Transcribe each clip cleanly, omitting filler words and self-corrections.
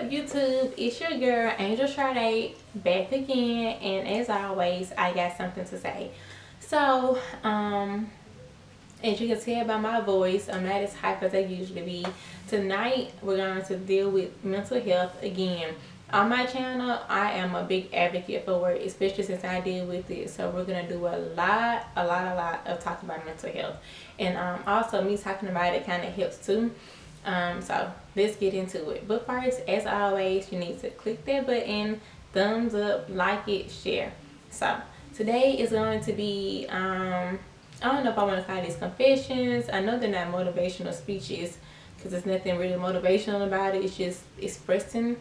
up, YouTube? It's your girl Angel Charda back again, and as always I got something to say. So as you can tell by my voice, I'm not as hype as I usually be. Tonight we're going to deal with mental health again. On my channel, I am a big advocate for it, especially since I deal with it. So we're gonna do a lot of talking about mental health, and also me talking about it kind of helps too. So let's get into it. But first, as always, you need to click that button, thumbs up, like it, share. So today is going to be I don't know if I want to call these confessions. I know they're not motivational speeches because there's nothing really motivational about it. It's just expressing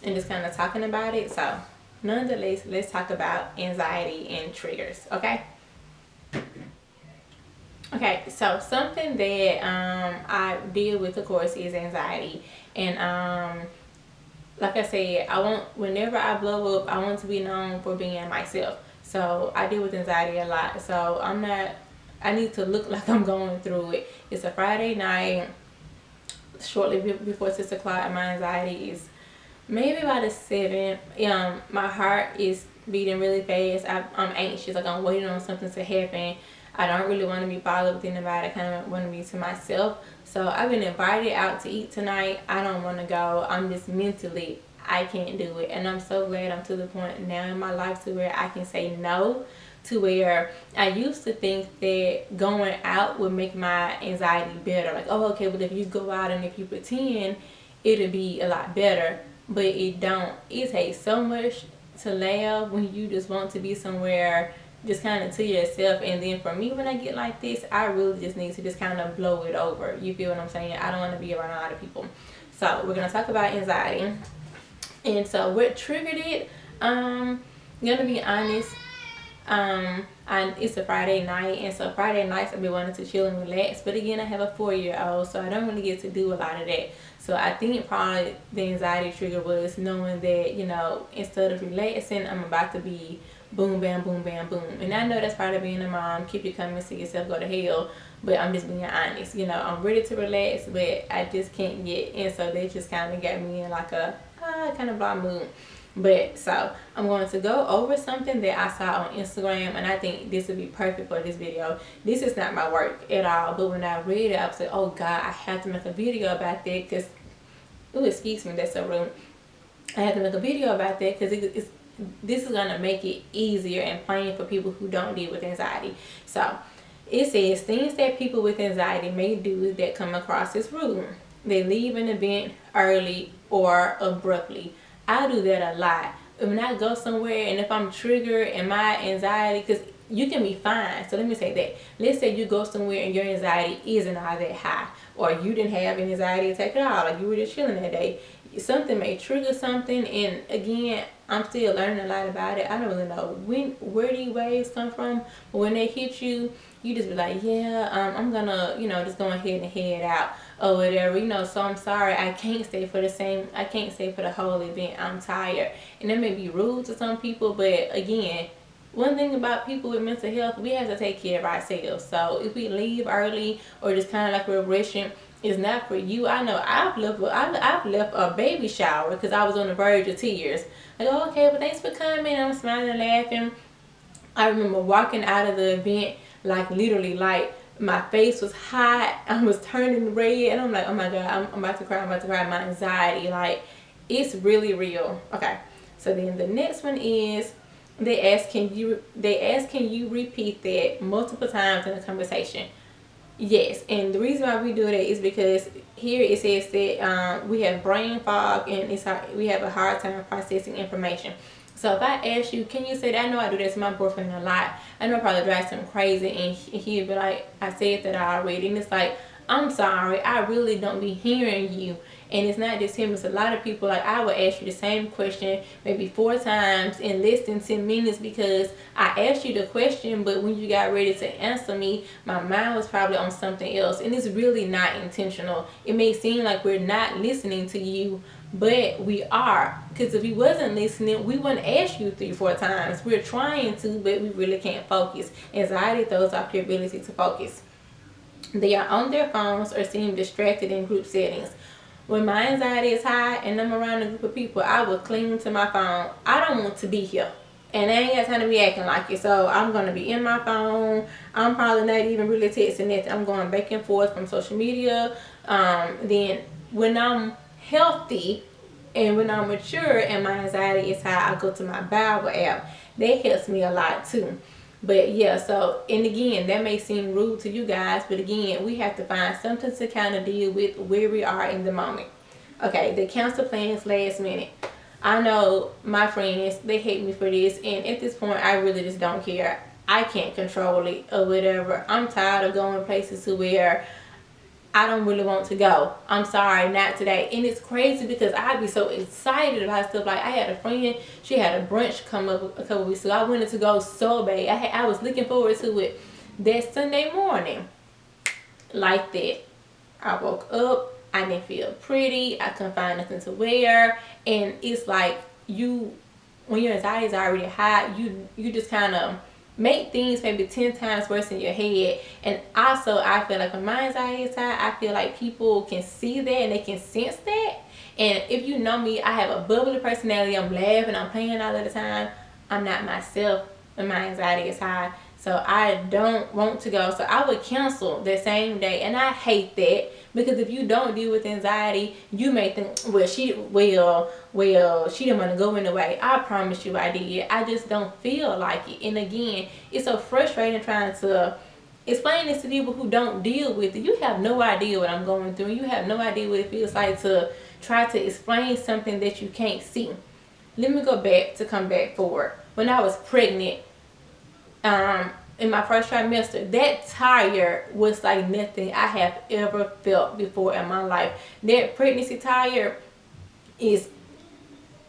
and just kind of talking about it. So nonetheless, let's talk about anxiety and triggers. Okay, so something that I deal with, of course, is anxiety. And like I said, whenever I blow up, I want to be known for being myself. So I deal with anxiety a lot. So I need to look like I'm going through it. It's a Friday night, shortly before 6 o'clock, and my anxiety is maybe about a 7. My heart is beating really fast. I'm anxious, like I'm waiting on something to happen. I don't really want to be bothered with anybody. I kind of want to be to myself. So I've been invited out to eat tonight. I don't want to go. I'm just mentally, I can't do it. And I'm so glad I'm to the point now in my life to where I can say no, to where I used to think that going out would make my anxiety better. Like, oh, okay, but if you go out and if you pretend, it'll be a lot better. But it don't. It takes so much to laugh when you just want to be somewhere just kind of to yourself. And then for me, when I get like this, I really just need to just kind of blow it over. You feel what I'm saying? I don't want to be around a lot of people. So we're gonna talk about anxiety. And so what triggered it, gonna be honest, it's a Friday night, and so Friday nights I've been wanting to chill and relax. But again, I have a 4-year-old, so I don't really get to do a lot of that. So I think probably the anxiety trigger was knowing that, you know, instead of relaxing, I'm about to be boom, bam, boom, bam, boom. And I know that's part of being a mom. Keep your comments to yourself, go to hell. But I'm just being honest. You know, I'm ready to relax, but I just can't get. And so they just kind of got me in like a kind of blah mood. But so I'm going to go over something that I saw on Instagram, and I think this would be perfect for this video. This is not my work at all, but when I read it, I was like, oh God, I have to make a video about that because, oh, excuse me, that's so rude. I have to make a video about that because this is going to make it easier and plain for people who don't deal with anxiety. So it says things that people with anxiety may do that come across as rude. They leave an event early or abruptly. I do that a lot. When I go somewhere and if I'm triggered and my anxiety, because you can be fine. So let me say that. Let's say you go somewhere and your anxiety isn't all that high, or you didn't have an anxiety attack at all, like you were just chilling that day. Something may trigger something, and again, I'm still learning a lot about it. I don't really know where these waves come from, but when they hit you, you just be like, yeah, I'm gonna, you know, just go ahead and head out or whatever, you know. So I'm sorry, I can't stay for the whole event. I'm tired, and that may be rude to some people, but again, one thing about people with mental health, we have to take care of ourselves. So if we leave early or just kind of like we're rushing, it's not for you. I know I've left a baby shower because I was on the verge of tears. Like, oh, okay, well, thanks for coming. I'm smiling and laughing. I remember walking out of the event, like literally, like my face was hot. I was turning red, and I'm like, oh my God, I'm about to cry. My anxiety, like, it's really real. Okay, so then the next one is they ask, can you repeat that multiple times in a conversation? Yes, and the reason why we do that is because here it says that we have brain fog, and we have a hard time processing information. So if I ask you, can you say that? I know I do that to my boyfriend a lot. I know I probably drive him crazy, and he'd be like, I said that already. And it's like, I'm sorry, I really don't be hearing you. And it's not just him, it's a lot of people. Like, I would ask you the same question maybe 4 times in less than 10 minutes because I asked you the question, but when you got ready to answer me, my mind was probably on something else. And it's really not intentional. It may seem like we're not listening to you, but we are. Because if we wasn't listening, we wouldn't ask you 3-4 times. We're trying to, but we really can't focus. Anxiety throws off your ability to focus. They are on their phones or seem distracted in group settings. When my anxiety is high and I'm around a group of people, I will cling to my phone. I don't want to be here. And I ain't got time to be acting like it. So I'm going to be in my phone. I'm probably not even really texting it. I'm going back and forth from social media. Then when I'm healthy and when I'm mature and my anxiety is high, I go to my Bible app. That helps me a lot too. But yeah, so, and again, that may seem rude to you guys, but again, we have to find something to kind of deal with where we are in the moment. Okay, they cancel plans last minute. I know my friends, they hate me for this, and at this point, I really just don't care. I can't control it or whatever. I'm tired of going places to where I don't really want to go. I'm sorry, not today. And it's crazy because I'd be so excited about stuff. Like, I had a friend, she had a brunch come up a couple weeks ago. I wanted to go so bad. I was looking forward to it that Sunday morning. Like that. I woke up, I didn't feel pretty, I couldn't find nothing to wear. And it's like, when your anxiety is already high, you just kind of make things maybe 10 times worse in your head. And also, I feel like when my anxiety is high, I feel like people can see that and they can sense that. And if you know me, I have a bubbly personality. I'm laughing, I'm playing all of the time. I'm not myself when my anxiety is high. So I don't want to go. So I would cancel the same day. And I hate that, because if you don't deal with anxiety, you may think, well, she didn't want to go anyway. I promise you I did. I just don't feel like it. And again, it's so frustrating trying to explain this to people who don't deal with it. You have no idea what I'm going through. You have no idea what it feels like to try to explain something that you can't see. Let me go back to come back forward. When I was pregnant, in my first trimester, that tire was like nothing I have ever felt before in my life. That pregnancy tire it's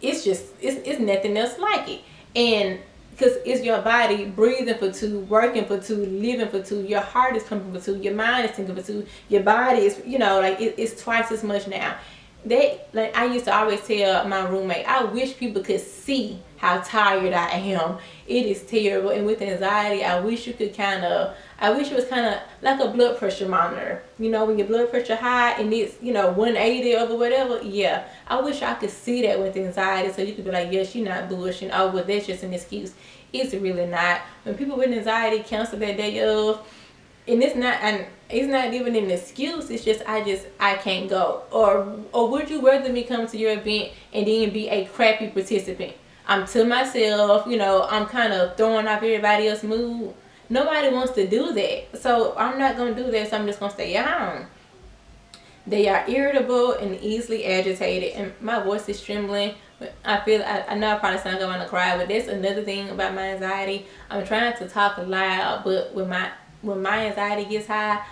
nothing else like it. And because it's your body breathing for two, working for two, living for two. Your heart is pumping for two, your mind is thinking for two, your body is, like it's twice as much now. Like I used to always tell my roommate, I wish people could see how tired I am. It is terrible. And with anxiety, I wish it was kind of like a blood pressure monitor. When your blood pressure high and it's 180 or whatever. Yeah, I wish I could see that with anxiety, so you could be like, yeah, she's not bullshitting. Oh, well, that's just an excuse. It's really not. When people with anxiety cancel that day of, and it's not even an excuse. It's just I can't go. Or would you rather me come to your event and then be a crappy participant? I'm to myself, I'm kind of throwing off everybody else's mood. Nobody wants to do that. So I'm not going to do that, so I'm just going to stay at home. They are irritable and easily agitated. And my voice is trembling. I know I probably sound like I want to cry, but that's another thing about my anxiety. I'm trying to talk loud, but when my anxiety gets high,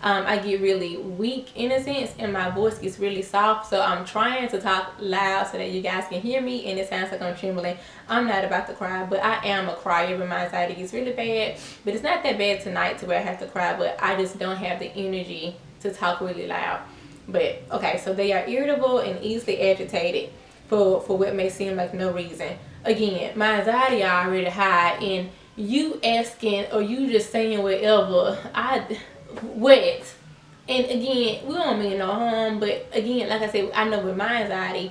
I get really weak in a sense, and my voice gets really soft. So I'm trying to talk loud so that you guys can hear me, and it sounds like I'm trembling. I'm not about to cry, but I am a crier when my anxiety gets really bad. But it's not that bad tonight to where I have to cry, but I just don't have the energy to talk really loud. But okay, so they are irritable and easily agitated for what may seem like no reason. Again, my anxiety are already high, and you asking or you just saying whatever, what? And again, we don't mean no harm, but again, like I said, I know with my anxiety,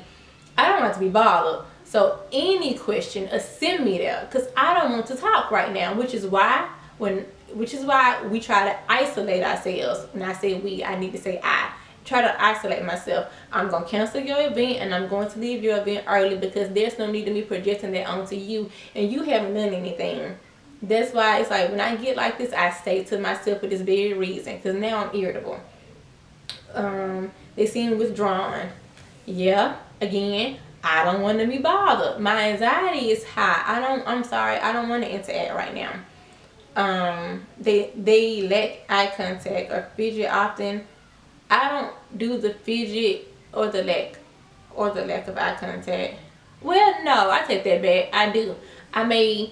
I don't want to be bothered. So any question, send me there, because I don't want to talk right now, which is why we try to isolate ourselves. When I say we, I need to say I try to isolate myself. I'm going to cancel your event, and I'm going to leave your event early, because there's no need to me projecting that onto you, and you haven't done anything. That's why it's like when I get like this, I stay to myself for this very reason, because now I'm irritable. They seem withdrawn. Yeah, again, I don't want to be bothered. My anxiety is high. I'm sorry, I don't want to interact right now. They lack eye contact or fidget often. I don't do the fidget or the lack of eye contact. Well, no, I take that back. I do. I may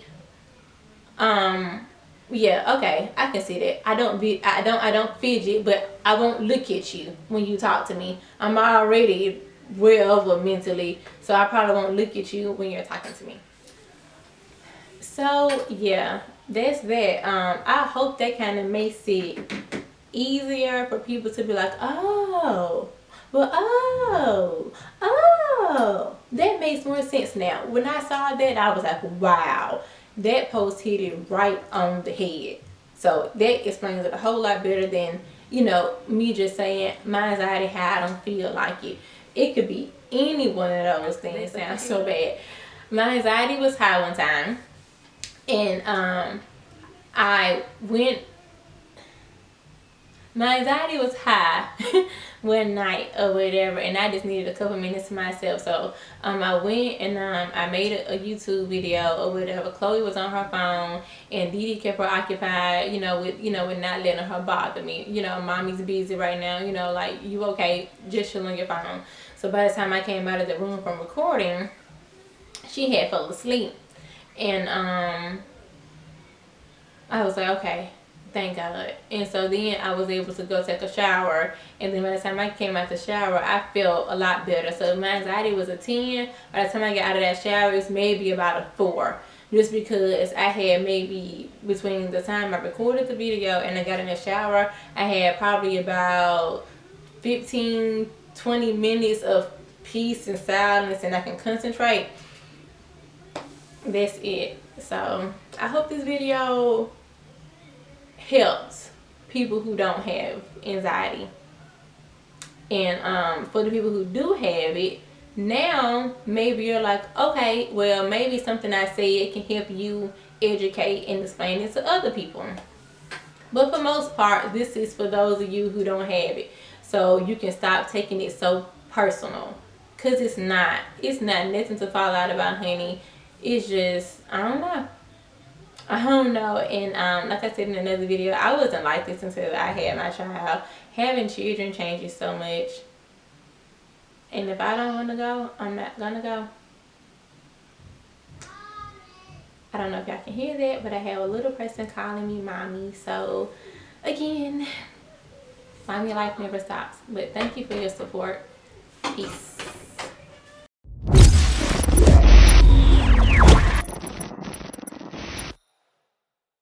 yeah, okay, I can see that. I don't fidget, but I won't look at you when you talk to me. I'm already well over mentally, so I probably won't look at you when you're talking to me. So yeah, that's that. I hope that kind of makes it easier for people to be like, oh, Well, that makes more sense now. When I saw that, I was like, wow, that post hit it right on the head. So that explains it a whole lot better than, me just saying my anxiety, how I don't feel like it. It could be any one of those things. Sounds so bad. My anxiety was high one time, and I went my anxiety was high one night or whatever, and I just needed a couple minutes to myself. So I went and I made a YouTube video or whatever. Chloe was on her phone, and Dee Dee kept her occupied, with not letting her bother me. Mommy's busy right now. Like, you okay? Just chill on your phone. So by the time I came out of the room from recording, she had fell asleep, and I was like, okay, thank God. And so then I was able to go take a shower. And then by the time I came out the shower, I felt a lot better. So my anxiety was a 10. By the time I got out of that shower, it's maybe about a 4. Just because I had maybe, between the time I recorded the video and I got in the shower, I had probably about 15, 20 minutes of peace and silence, and I can concentrate. That's it. So I hope this video helps people who don't have anxiety. And for the people who do have it, now maybe you're like, okay, well, maybe something I said can help you educate and explain it to other people. But for most part, this is for those of you who don't have it, so you can stop taking it so personal, because it's not nothing to fall out about, honey. It's just, I don't know. And like I said in another video, I wasn't like this until I had my child. Having children changes so much. And if I don't want to go, I'm not gonna go. I don't know if y'all can hear that, but I have a little person calling me mommy. So again, mommy life never stops. But thank you for your support. Peace.